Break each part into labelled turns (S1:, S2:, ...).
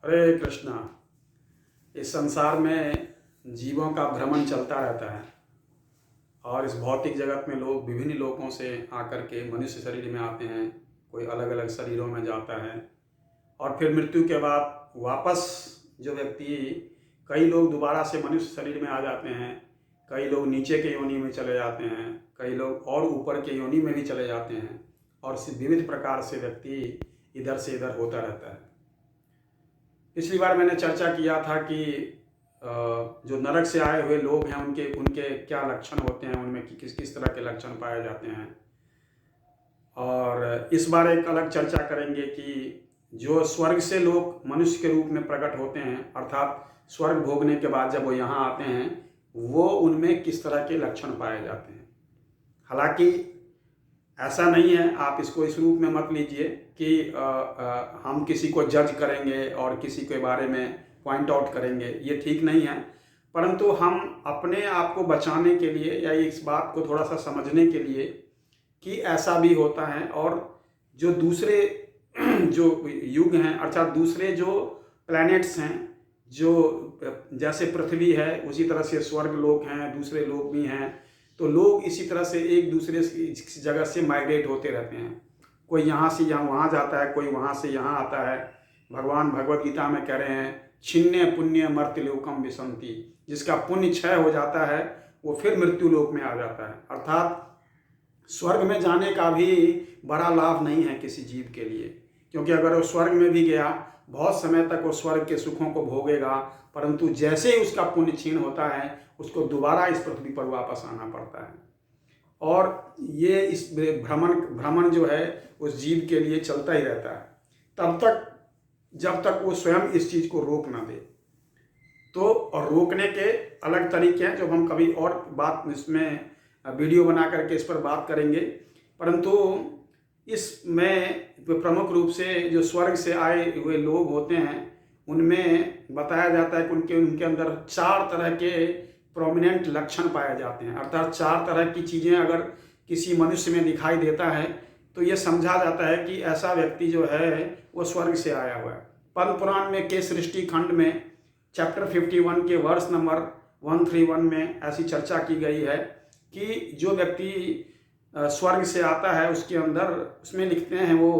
S1: हरे कृष्णा। इस संसार में जीवों का भ्रमण चलता रहता है और इस भौतिक जगत में लोग विभिन्न लोकों से आकर के मनुष्य शरीर में आते हैं। कोई अलग अलग शरीरों में जाता है और फिर मृत्यु के बाद वापस जो व्यक्ति, कई लोग दोबारा से मनुष्य शरीर में आ जाते हैं, कई लोग नीचे के योनि में चले जाते हैं, कई लोग और ऊपर के योनि में भी चले जाते हैं और विविध प्रकार से व्यक्ति इधर से इधर होता रहता है। पिछली बार मैंने चर्चा किया था कि जो नरक से आए हुए लोग हैं उनके उनके क्या लक्षण होते हैं, उनमें किस किस तरह के लक्षण पाए जाते हैं। और इस बार एक अलग चर्चा करेंगे कि जो स्वर्ग से लोग मनुष्य के रूप में प्रकट होते हैं, अर्थात स्वर्ग भोगने के बाद जब वो यहाँ आते हैं, वो उनमें किस तरह के लक्षण पाए जाते हैं। हालांकि ऐसा नहीं है, आप इसको इस रूप में मत लीजिए कि हम किसी को जज करेंगे और किसी के बारे में पॉइंट आउट करेंगे, ये ठीक नहीं है। परंतु हम अपने आप को बचाने के लिए या इस बात को थोड़ा सा समझने के लिए कि ऐसा भी होता है और जो दूसरे जो युग हैं, अर्थात दूसरे जो प्लैनेट्स हैं, जो जैसे पृथ्वी है उसी तरह से स्वर्ग लोक हैं, दूसरे लोग भी हैं, तो लोग इसी तरह से एक दूसरे जगह से माइग्रेट होते रहते हैं। कोई यहाँ से यहाँ वहाँ जाता है, कोई वहाँ से यहाँ आता है। भगवान भगवद गीता में कह रहे हैं, छिन्ने पुण्य मर्त्यलोकम विसंति, जिसका पुण्य क्षय हो जाता है वो फिर मृत्यु लोक में आ जाता है। अर्थात स्वर्ग में जाने का भी बड़ा लाभ नहीं है किसी जीव के लिए, क्योंकि अगर वो स्वर्ग में भी गया बहुत समय तक वो स्वर्ग के सुखों को भोगेगा, परंतु जैसे ही उसका पुण्य क्षीण होता है उसको दोबारा इस पृथ्वी पर वापस आना पड़ता है। और ये इस भ्रमण जो है उस जीव के लिए चलता ही रहता है तब तक जब तक वो स्वयं इस चीज़ को रोक ना दे। तो और रोकने के अलग तरीके हैं, जब हम कभी और बात इसमें वीडियो बना करके इस पर बात करेंगे। परंतु इसमें प्रमुख रूप से जो स्वर्ग से आए हुए लोग होते हैं उनमें बताया जाता है कि उनके अंदर 4 तरह के प्रोमिनेंट लक्षण पाए जाते हैं। अर्थात 4 तरह की चीज़ें अगर किसी मनुष्य में दिखाई देता है तो ये समझा जाता है कि ऐसा व्यक्ति जो है वो स्वर्ग से आया हुआ है। पद्म पुराण में के सृष्टि खंड में चैप्टर 51 के वर्ष नंबर 131 में ऐसी चर्चा की गई है कि जो व्यक्ति स्वर्ग से आता है उसके अंदर, उसमें लिखते हैं वो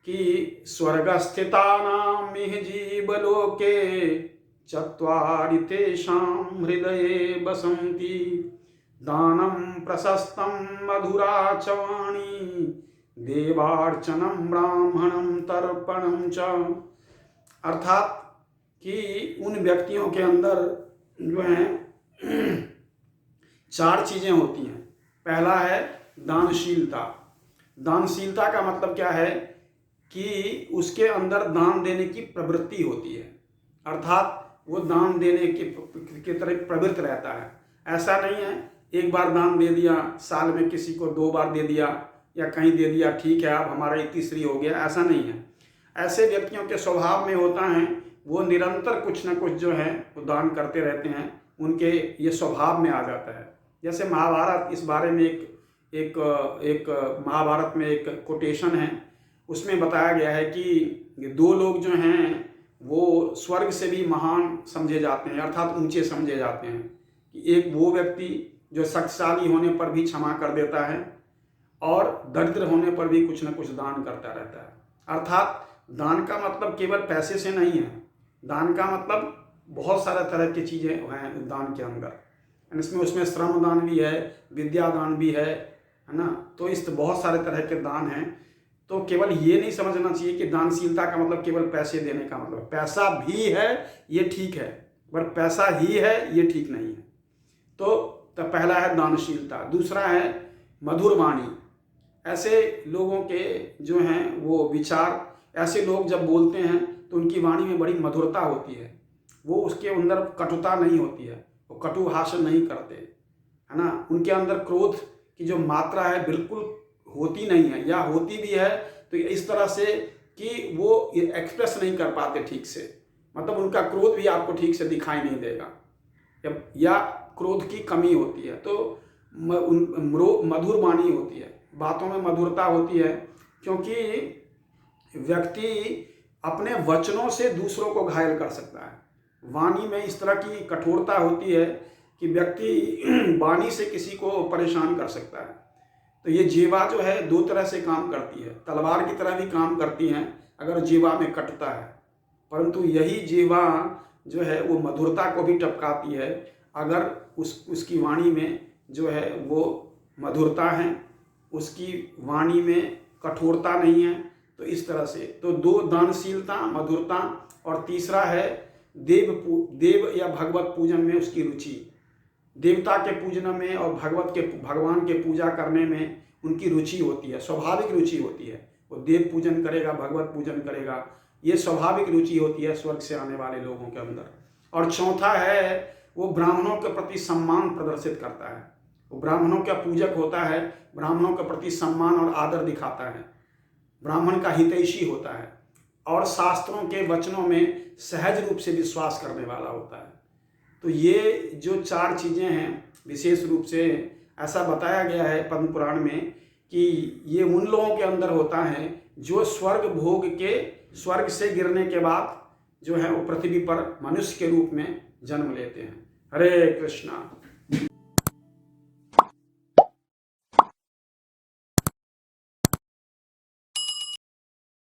S1: कि स्वर्गस्थितानां इह जीवलोके चत्वारि तेषां हृदये बसन्ति दानं प्रशस्तं मधुरा च वाणी देवार्चनं ब्राह्मणं तर्पणं च। अर्थात कि उन व्यक्तियों के अंदर जो हैं 4 चीज़ें होती हैं। पहला है दानशीलता। दानशीलता का मतलब क्या है कि उसके अंदर दान देने की प्रवृत्ति होती है, अर्थात वो दान देने की तरफ प्रवृत्त रहता है। ऐसा नहीं है एक बार दान दे दिया, साल में किसी को 2 बार दे दिया या कहीं दे दिया, ठीक है अब हमारा ये तीसरी हो गया, ऐसा नहीं है। ऐसे व्यक्तियों के स्वभाव में होता है वो निरंतर कुछ न कुछ जो है वो दान करते रहते हैं, उनके ये स्वभाव में आ जाता है। जैसे महाभारत, इस बारे में एक महाभारत में एक कोटेशन है, उसमें बताया गया है कि 2 लोग जो हैं वो स्वर्ग से भी महान समझे जाते हैं, अर्थात ऊंचे समझे जाते हैं। कि एक वो व्यक्ति जो शक्तिशाली होने पर भी क्षमा कर देता है और दरिद्र होने पर भी कुछ न कुछ दान करता रहता है। अर्थात दान का मतलब केवल पैसे से नहीं है, दान का मतलब बहुत सारे तरह की चीज़ें हैं दान के अंदर। उसमें श्रम दान भी है, विद्या दान भी है ना। तो इस बहुत सारे तरह के दान हैं। तो केवल ये नहीं समझना चाहिए कि दानशीलता का मतलब केवल पैसे देने का मतलब, पैसा भी है ये ठीक है, पर पैसा ही है ये ठीक नहीं है। तो पहला है दानशीलता। दूसरा है मधुर वाणी। ऐसे लोगों के जो हैं वो विचार, ऐसे लोग जब बोलते हैं तो उनकी वाणी में बड़ी मधुरता होती है, वो उसके अंदर कटुता नहीं होती है, वो कटु भाषण नहीं करते, है ना। उनके अंदर क्रोध की जो मात्रा है बिल्कुल होती नहीं है, या होती भी है तो इस तरह से कि वो एक्सप्रेस नहीं कर पाते ठीक से, मतलब उनका क्रोध भी आपको ठीक से दिखाई नहीं देगा या क्रोध की कमी होती है। तो मधुर वाणी होती है, बातों में मधुरता होती है, क्योंकि व्यक्ति अपने वचनों से दूसरों को घायल कर सकता है। वाणी में इस तरह की कठोरता होती है कि व्यक्ति वाणी से किसी को परेशान कर सकता है। तो ये जीवा जो है दो तरह से काम करती है, तलवार की तरह भी काम करती हैं अगर जीवा में कटता है, परंतु यही जीवा जो है वो मधुरता को भी टपकाती है अगर उसकी वाणी में जो है वो मधुरता है, उसकी वाणी में कठोरता नहीं है। तो इस तरह से तो दो, दानशीलता, मधुरता, और तीसरा है देव या भगवत पूजन में उसकी रुचि। देवता के पूजन में और भगवान के पूजा करने में उनकी रुचि होती है, स्वाभाविक रुचि होती है। वो देव पूजन करेगा, भगवत पूजन करेगा, ये स्वाभाविक रुचि होती है स्वर्ग से आने वाले लोगों के अंदर। और चौथा है वो ब्राह्मणों के प्रति सम्मान प्रदर्शित करता है। वो ब्राह्मणों का पूजक होता है, ब्राह्मणों के प्रति सम्मान और आदर दिखाता है, ब्राह्मण का हितैषी होता है और शास्त्रों के वचनों में सहज रूप से विश्वास करने वाला होता है। तो ये जो चार चीज़ें हैं विशेष रूप से ऐसा बताया गया है पद्म पुराण में कि ये उन लोगों के अंदर होता है जो स्वर्ग से गिरने के बाद जो है वो पृथ्वी पर मनुष्य के रूप में जन्म लेते हैं। हरे कृष्णा।